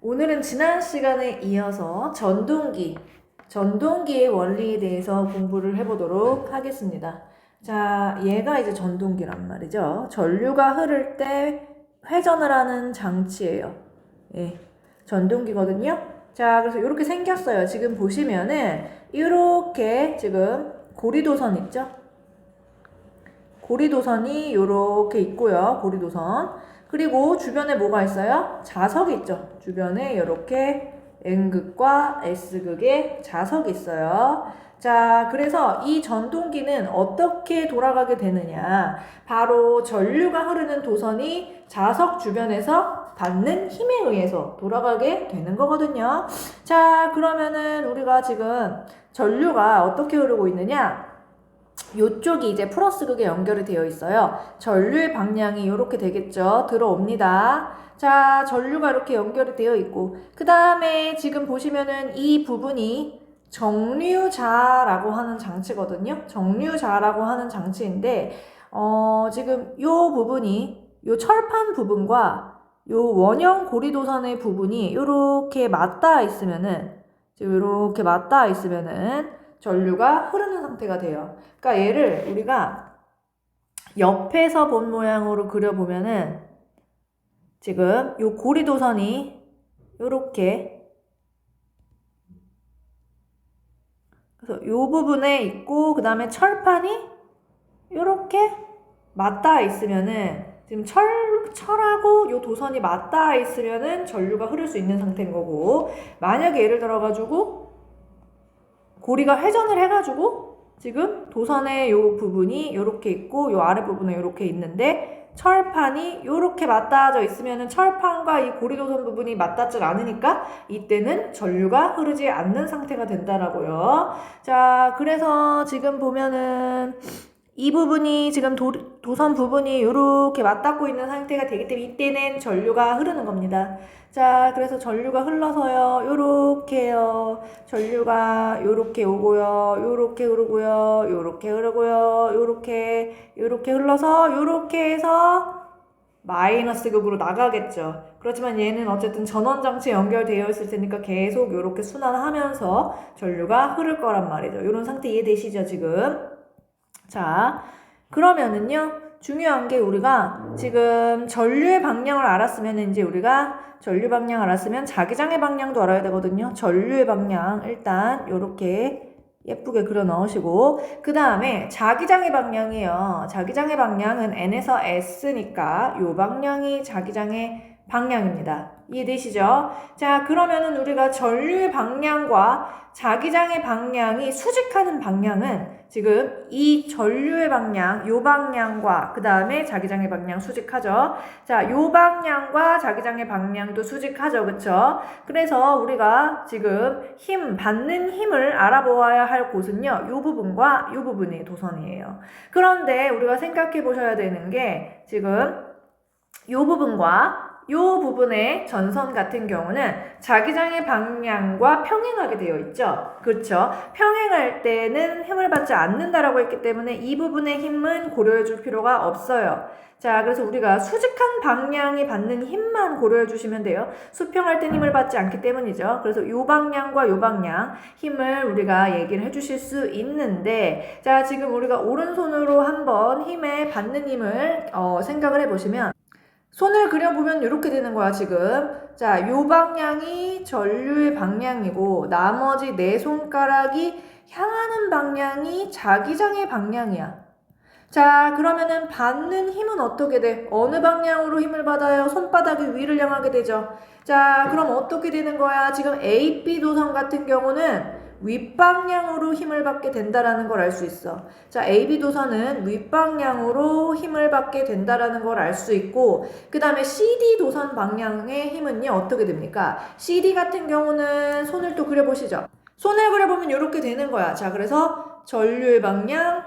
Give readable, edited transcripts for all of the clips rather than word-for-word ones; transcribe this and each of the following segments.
오늘은 지난 시간에 이어서 전동기의 원리에 대해서 공부를 해보도록 하겠습니다. 자, 얘가 이제 전동기란 말이죠. 전류가 흐를 때 회전을 하는 장치예요. 예, 전동기거든요. 자, 그래서 이렇게 생겼어요. 지금 보시면은 이렇게 지금 고리도선 있죠? 고리도선이 이렇게 있고요. 고리도선. 그리고 주변에 뭐가 있어요? 자석이 있죠. 주변에 이렇게 N극과 S극의 자석이 있어요. 자, 그래서 이 전동기는 어떻게 돌아가게 되느냐. 바로 전류가 흐르는 도선이 자석 주변에서 받는 힘에 의해서 돌아가게 되는 거거든요. 자, 그러면은 우리가 지금 전류가 어떻게 흐르고 있느냐? 요쪽이 이제 플러스 극에 연결이 되어 있어요. 전류의 방향이 이렇게 되겠죠. 들어옵니다. 자, 전류가 이렇게 연결이 되어 있고, 그 다음에 지금 보시면은 이 부분이 정류자라고 하는 장치거든요. 정류자라고 하는 장치인데, 지금 요 부분이, 요 철판 부분과 요 원형 고리도선의 부분이 이렇게 맞닿아 있으면은, 지금 이렇게 맞닿아 있으면은, 전류가 흐르는 상태가 돼요. 그러니까 얘를 우리가 옆에서 본 모양으로 그려보면은 지금 요 고리도선이 요렇게, 그래서 요 부분에 있고 그 다음에 철판이 요렇게 맞닿아 있으면은 지금 철하고 요 도선이 맞닿아 있으면은 전류가 흐를 수 있는 상태인 거고, 만약에 예를 들어가지고 고리가 회전을 해가지고 지금 도선의 요 부분이 요렇게 있고 요 아래 부분에 요렇게 있는데 철판이 요렇게 맞닿아져 있으면은 철판과 이 고리도선 부분이 맞닿질 않으니까 이때는 전류가 흐르지 않는 상태가 된다라고요. 자, 그래서 지금 보면은 이 부분이 지금 도선 부분이 이렇게 맞닿고 있는 상태가 되기 때문에 이때는 전류가 흐르는 겁니다. 자, 그래서 전류가 흘러서요, 요렇게요. 전류가 요렇게 오고요, 요렇게 흐르고요, 요렇게 흐르고요, 요렇게 흘러서 요렇게 해서 마이너스 극으로 나가겠죠. 그렇지만 얘는 어쨌든 전원장치에 연결되어 있을 테니까 계속 요렇게 순환하면서 전류가 흐를 거란 말이죠. 요런 상태 이해되시죠, 지금? 자, 그러면은요, 중요한 게 우리가 지금 전류의 방향을 알았으면 이제 우리가 전류 방향 알았으면 자기장의 방향도 알아야 되거든요. 전류의 방향 일단 요렇게 예쁘게 그려 넣으시고, 그 다음에 자기장의 방향이에요. 자기장의 방향은 N에서 S니까 요 방향이 자기장의 방향입니다. 이해되시죠? 자, 그러면은 우리가 전류의 방향과 자기장의 방향이 수직하는 방향은 지금 이 전류의 방향, 요 방향과 그 다음에 자기장의 방향 수직하죠. 자, 요 방향과 자기장의 방향도 수직하죠. 그쵸? 그래서 우리가 지금 받는 힘을 알아보아야 할 곳은요, 요 부분과 요 부분이 도선이에요. 그런데 우리가 생각해 보셔야 되는 게 지금 요 부분과 요 부분의 전선 같은 경우는 자기장의 방향과 평행하게 되어 있죠. 그렇죠? 평행할 때는 힘을 받지 않는다라고 했기 때문에 이 부분의 힘은 고려해 줄 필요가 없어요. 자, 그래서 우리가 수직한 방향이 받는 힘만 고려해 주시면 돼요. 수평할 땐 힘을 받지 않기 때문이죠. 그래서 요 방향과 요 방향 힘을 우리가 얘기를 해 주실 수 있는데, 자, 지금 우리가 오른손으로 한번 받는 힘을 생각을 해 보시면 손을 그려보면 이렇게 되는 거야, 지금. 자, 요 방향이 전류의 방향이고, 나머지 네 손가락이 향하는 방향이 자기장의 방향이야. 자, 그러면은 받는 힘은 어떻게 돼? 어느 방향으로 힘을 받아요? 손바닥이 위를 향하게 되죠. 자, 그럼 어떻게 되는 거야? 지금 AB 도선 같은 경우는 윗방향으로 힘을 받게 된다라는 걸 알 수 있어. 자, AB 도선은 윗방향으로 힘을 받게 된다라는 걸 알 수 있고, 그 다음에 CD 도선 방향의 힘은요, 어떻게 됩니까? CD 같은 경우는 손을 또 그려보시죠. 손을 그려보면 이렇게 되는 거야. 자, 그래서 전류의 방향,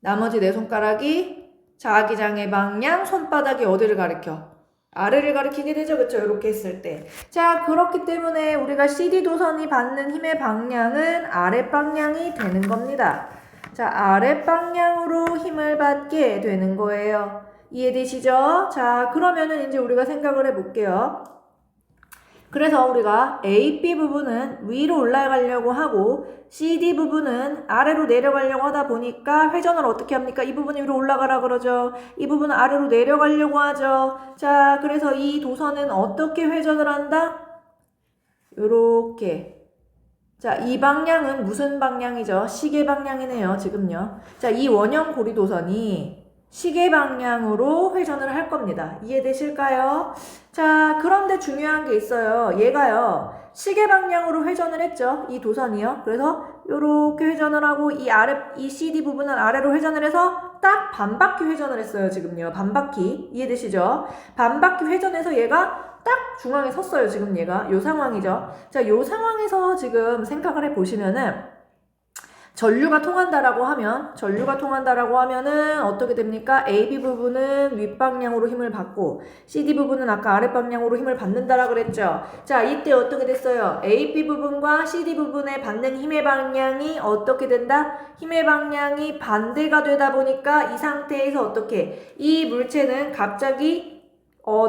나머지 네 손가락이 자기장의 방향, 손바닥이 어디를 가리켜? 아래를 가리키게 되죠. 그쵸? 이렇게 했을 때. 자, 그렇기 때문에 우리가 CD 도선이 받는 힘의 방향은 아랫방향이 되는 겁니다. 자, 아랫방향으로 힘을 받게 되는 거예요. 이해되시죠? 자, 그러면은 이제 우리가 생각을 해볼게요. 그래서 우리가 AB 부분은 위로 올라가려고 하고 CD 부분은 아래로 내려가려고 하다 보니까 회전을 어떻게 합니까? 이 부분이 위로 올라가라 그러죠. 이 부분은 아래로 내려가려고 하죠. 자, 그래서 이 도선은 어떻게 회전을 한다? 요렇게. 자, 이 방향은 무슨 방향이죠? 시계 방향이네요, 지금요. 자, 이 원형 고리도선이 시계 방향으로 회전을 할 겁니다. 이해되실까요? 자, 그런데 중요한 게 있어요. 얘가요, 시계 방향으로 회전을 했죠. 이 도선이요. 그래서 요렇게 회전을 하고 이 CD 부분은 아래로 회전을 해서 딱 반바퀴 회전을 했어요, 지금요. 반바퀴. 이해되시죠? 반바퀴 회전해서 얘가 딱 중앙에 섰어요, 지금 얘가. 요 상황이죠. 자, 요 상황에서 지금 생각을 해보시면은 전류가 통한다라고 하면은 어떻게 됩니까? AB 부분은 윗방향으로 힘을 받고 CD 부분은 아까 아랫방향으로 힘을 받는다라고 그랬죠. 자, 이때 어떻게 됐어요? AB 부분과 CD 부분에 받는 힘의 방향이 어떻게 된다? 힘의 방향이 반대가 되다 보니까 이 상태에서 어떻게? 이 물체는 갑자기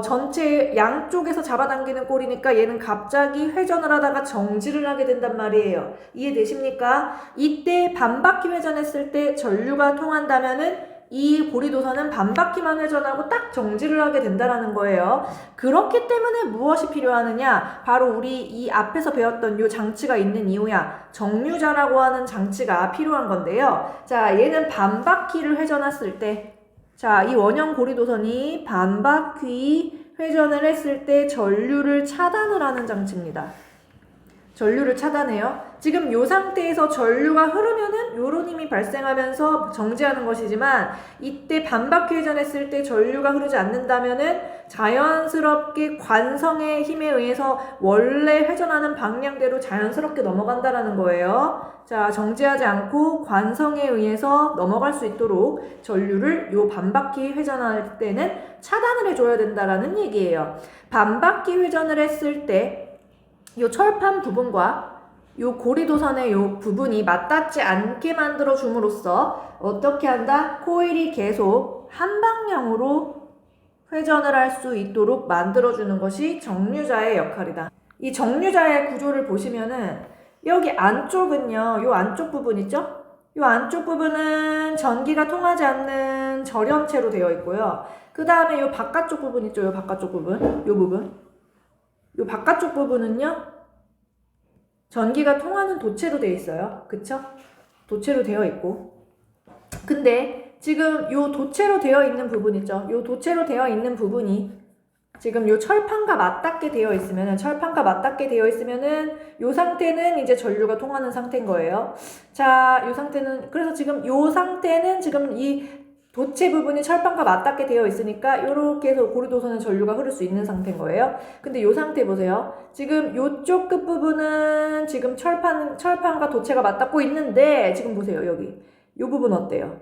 전체 양쪽에서 잡아당기는 꼴이니까 얘는 갑자기 회전을 하다가 정지를 하게 된단 말이에요. 이해되십니까? 이때 반바퀴 회전했을 때 전류가 통한다면은 이 고리도선은 반바퀴만 회전하고 딱 정지를 하게 된다라는 거예요. 그렇기 때문에 무엇이 필요하느냐? 바로 우리 이 앞에서 배웠던 이 장치가 있는 이유야. 정류자라고 하는 장치가 필요한 건데요. 자, 얘는 반바퀴를 회전했을 때 자, 이 원형 고리도선이 반바퀴 회전을 했을 때 전류를 차단을 하는 장치입니다. 전류를 차단해요. 지금 이 상태에서 전류가 흐르면은 요런 힘이 발생하면서 정지하는 것이지만 이때 반바퀴 회전했을 때 전류가 흐르지 않는다면은 자연스럽게 관성의 힘에 의해서 원래 회전하는 방향대로 자연스럽게 넘어간다라는 거예요. 자, 정지하지 않고 관성에 의해서 넘어갈 수 있도록 전류를 요 반바퀴 회전할 때는 차단을 해줘야 된다라는 얘기예요. 반바퀴 회전을 했을 때 요 철판 부분과 요 고리도선의 요 부분이 맞닿지 않게 만들어 줌으로써 어떻게 한다? 코일이 계속 한 방향으로 회전을 할 수 있도록 만들어주는 것이 정류자의 역할이다. 이 정류자의 구조를 보시면은 여기 안쪽은요, 요 안쪽 부분 있죠? 요 안쪽 부분은 전기가 통하지 않는 절연체로 되어 있고요. 그 다음에 요 바깥쪽 부분 있죠? 요 바깥쪽 부분, 요 부분. 요 바깥쪽 부분은요, 전기가 통하는 도체로 되어 있어요. 그쵸? 도체로 되어 있고. 근데 지금 요 도체로 되어 있는 부분 있죠? 요 도체로 되어 있는 부분이 지금 요 철판과 맞닿게 되어 있으면은, 요 상태는 이제 전류가 통하는 상태인 거예요. 자, 요 상태는, 그래서 지금 요 상태는 지금 이 도체 부분이 철판과 맞닿게 되어 있으니까 요렇게 해서 고리도선에 전류가 흐를 수 있는 상태인 거예요. 근데 요 상태 보세요. 지금 요쪽 끝부분은 지금 철판과 도체가 맞닿고 있는데 지금 보세요. 여기. 요 부분 어때요?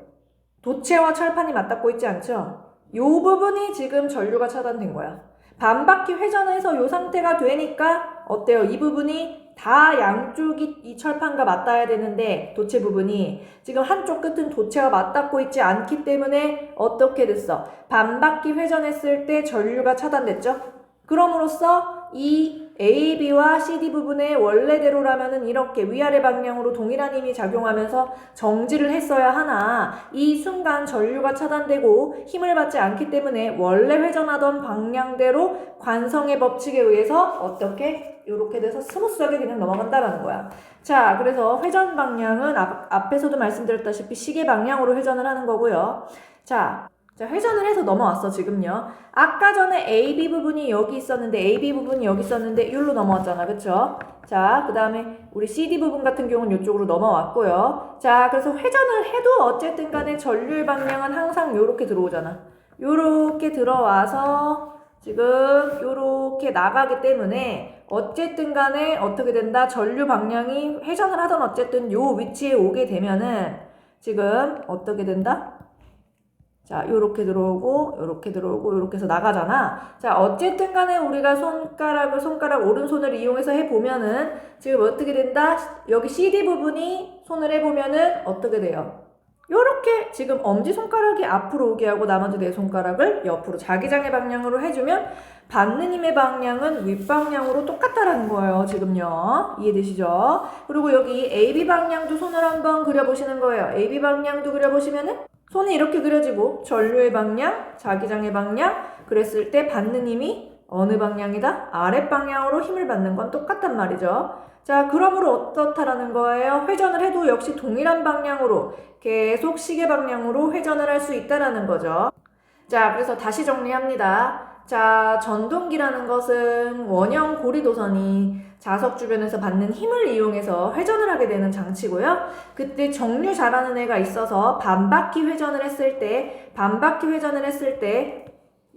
도체와 철판이 맞닿고 있지 않죠? 요 부분이 지금 전류가 차단된 거야. 반바퀴 회전해서 요 상태가 되니까 어때요? 이 부분이 다 양쪽이 이 철판과 맞닿아야 되는데 도체 부분이 지금 한쪽 끝은 도체와 맞닿고 있지 않기 때문에 어떻게 됐어? 반바퀴 회전했을 때 전류가 차단됐죠? 그럼으로써 이 AB와 CD 부분의 원래대로라면은 이렇게 위아래 방향으로 동일한 힘이 작용하면서 정지를 했어야 하나 이 순간 전류가 차단되고 힘을 받지 않기 때문에 원래 회전하던 방향대로 관성의 법칙에 의해서 어떻게 이렇게 돼서 스무스하게 그냥 넘어간다라는 거야. 자, 그래서 회전 방향은 앞에서도 말씀드렸다시피 시계 방향으로 회전을 하는 거고요. 자, 회전을 해서 넘어왔어, 지금요. 아까 전에 AB 부분이 여기 있었는데, 여기로 넘어왔잖아, 그쵸? 자, 그 다음에 우리 CD 부분 같은 경우는 이쪽으로 넘어왔고요. 자, 그래서 회전을 해도 어쨌든 간에 전류의 방향은 항상 요렇게 들어오잖아. 요렇게 들어와서 지금 요렇게 나가기 때문에 어쨌든 간에 어떻게 된다? 전류 방향이 회전을 하던 어쨌든 요 위치에 오게 되면은 지금 어떻게 된다? 자, 요렇게 들어오고, 요렇게 해서 나가잖아. 자, 어쨌든 간에 우리가 손가락, 오른손을 이용해서 해보면은, 지금 어떻게 된다? 여기 CD 부분이 손을 해보면은, 어떻게 돼요? 요렇게 지금 엄지손가락이 앞으로 오게 하고 나머지 네 손가락을 옆으로 자기장의 방향으로 해주면 받는 힘의 방향은 윗방향으로 똑같다라는 거예요. 지금요. 이해되시죠? 그리고 여기 AB 방향도 손을 한번 그려보시는 거예요. AB 방향도 그려보시면은 손이 이렇게 그려지고 전류의 방향, 자기장의 방향 그랬을 때 받는 힘이 어느 방향이다? 아랫방향으로 힘을 받는 건 똑같단 말이죠. 자, 그러므로 어떻다라는 거예요? 회전을 해도 역시 동일한 방향으로 계속 시계 방향으로 회전을 할 수 있다라는 거죠. 자, 그래서 다시 정리합니다. 자, 전동기라는 것은 원형 고리도선이 자석 주변에서 받는 힘을 이용해서 회전을 하게 되는 장치고요. 그때 정류 잘하는 애가 있어서 반바퀴 회전을 했을 때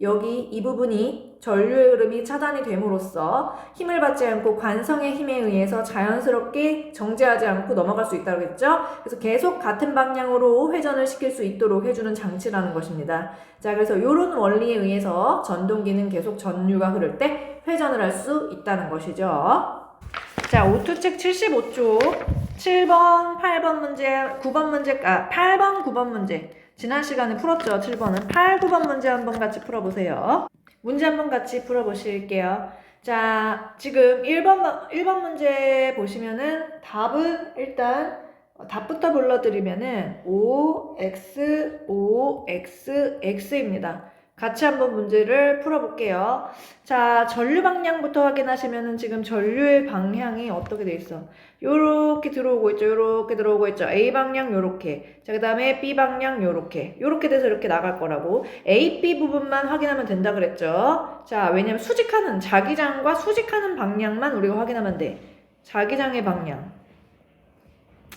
여기 이 부분이 전류의 흐름이 차단이 됨으로써 힘을 받지 않고 관성의 힘에 의해서 자연스럽게 정지하지 않고 넘어갈 수 있다고 했죠. 그래서 계속 같은 방향으로 회전을 시킬 수 있도록 해주는 장치라는 것입니다. 자, 그래서 이런 원리에 의해서 전동기는 계속 전류가 흐를 때 회전을 할 수 있다는 것이죠. 자, 오투책 75쪽 7번, 8번 문제, 9번 문제, 8번, 9번 문제. 지난 시간에 풀었죠. 7번은 8, 9번 문제 한번 같이 풀어보세요. 문제 한번 같이 풀어보실게요. 자, 지금 1번 문제 보시면은 답은 일단 답부터 불러드리면은 O, X, O, X, X입니다. 같이 한번 문제를 풀어볼게요. 자, 전류 방향부터 확인하시면은 지금 전류의 방향이 어떻게 돼 있어? 요렇게 들어오고 있죠. 요렇게 들어오고 있죠. A 방향 요렇게. 자, 그 다음에 B 방향 요렇게. 요렇게 돼서 이렇게 나갈 거라고. A, B 부분만 확인하면 된다 그랬죠. 자, 왜냐면 수직하는, 자기장과 수직하는 방향만 우리가 확인하면 돼. 자기장의 방향.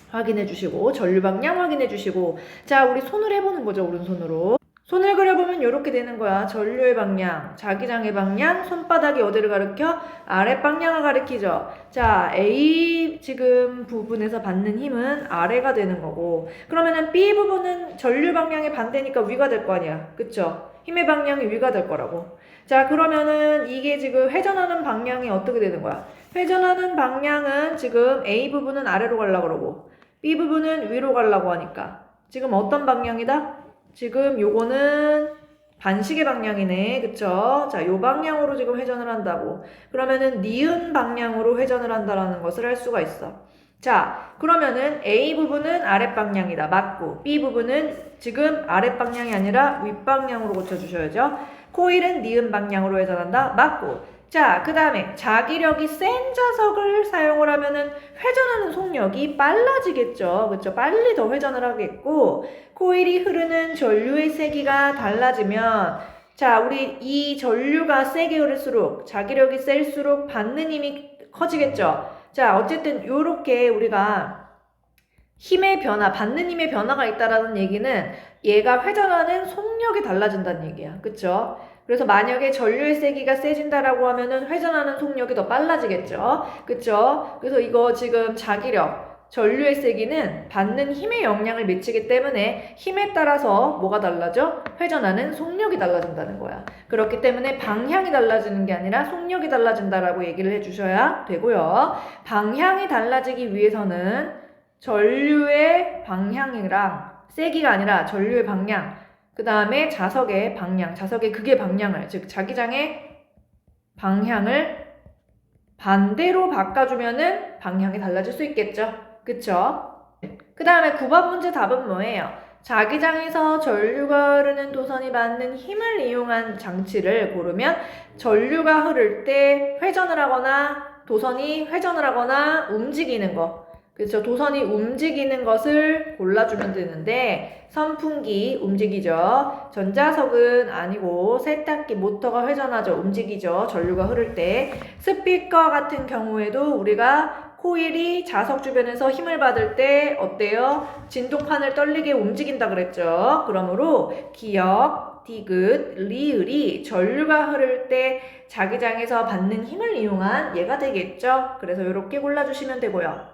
확인해 주시고, 전류 방향 확인해 주시고. 자, 우리 손을 해보는 거죠. 오른손으로. 손을 그려보면 이렇게 되는 거야. 전류의 방향, 자기장의 방향, 손바닥이 어디를 가리켜? 아랫방향을 가리키죠. 자, A 지금 부분에서 받는 힘은 아래가 되는 거고, 그러면은 B 부분은 전류 방향의 반대니까 위가 될 거 아니야. 그쵸? 힘의 방향이 위가 될 거라고. 자, 그러면은 이게 지금 회전하는 방향이 어떻게 되는 거야? 회전하는 방향은 지금 A 부분은 아래로 가려고 그러고, B 부분은 위로 가려고 하니까. 지금 어떤 방향이다? 지금 요거는 반시계 방향이네. 그쵸? 자, 요 방향으로 지금 회전을 한다고. 그러면은 니은 방향으로 회전을 한다라는 것을 할 수가 있어. 자, 그러면은 A 부분은 아랫방향이다. 맞고, B 부분은 지금 아랫방향이 아니라 윗방향으로 고쳐주셔야죠. 코일은 니은 방향으로 회전한다. 맞고. 자, 그 다음에 자기력이 센 자석을 사용을 하면은 회전하는 속력이 빨라지겠죠. 그쵸? 빨리 더 회전을 하겠고, 코일이 흐르는 전류의 세기가 달라지면, 자, 우리 이 전류가 세게 흐를수록, 자기력이 셀수록 받는 힘이 커지겠죠. 자, 어쨌든 요렇게 우리가 힘의 변화, 받는 힘의 변화가 있다라는 얘기는 얘가 회전하는 속력이 달라진다는 얘기야. 그쵸? 그래서 만약에 전류의 세기가 세진다라고 하면은 회전하는 속력이 더 빨라지겠죠. 그쵸? 그래서 이거 지금 자기력, 전류의 세기는 받는 힘에 영향을 미치기 때문에 힘에 따라서 뭐가 달라져? 회전하는 속력이 달라진다는 거야. 그렇기 때문에 방향이 달라지는 게 아니라 속력이 달라진다라고 얘기를 해주셔야 되고요. 방향이 달라지기 위해서는 전류의 방향이랑 세기가 아니라 전류의 방향, 그 다음에 자석의 방향, 자석의 극의 방향을, 즉 자기장의 방향을 반대로 바꿔주면은 방향이 달라질 수 있겠죠. 그쵸? 그 다음에 9번 문제 답은 뭐예요? 자기장에서 전류가 흐르는 도선이 받는 힘을 이용한 장치를 고르면 전류가 흐를 때 회전을 하거나 도선이 회전을 하거나 움직이는 거, 그렇죠. 도선이 움직이는 것을 골라주면 되는데 선풍기 움직이죠. 전자석은 아니고 세탁기 모터가 회전하죠. 움직이죠. 전류가 흐를 때. 스피커 같은 경우에도 우리가 코일이 자석 주변에서 힘을 받을 때 어때요? 진동판을 떨리게 움직인다 그랬죠. 그러므로 기역, 디귿, 리을이 전류가 흐를 때 자기장에서 받는 힘을 이용한 예가 되겠죠. 그래서 이렇게 골라주시면 되고요.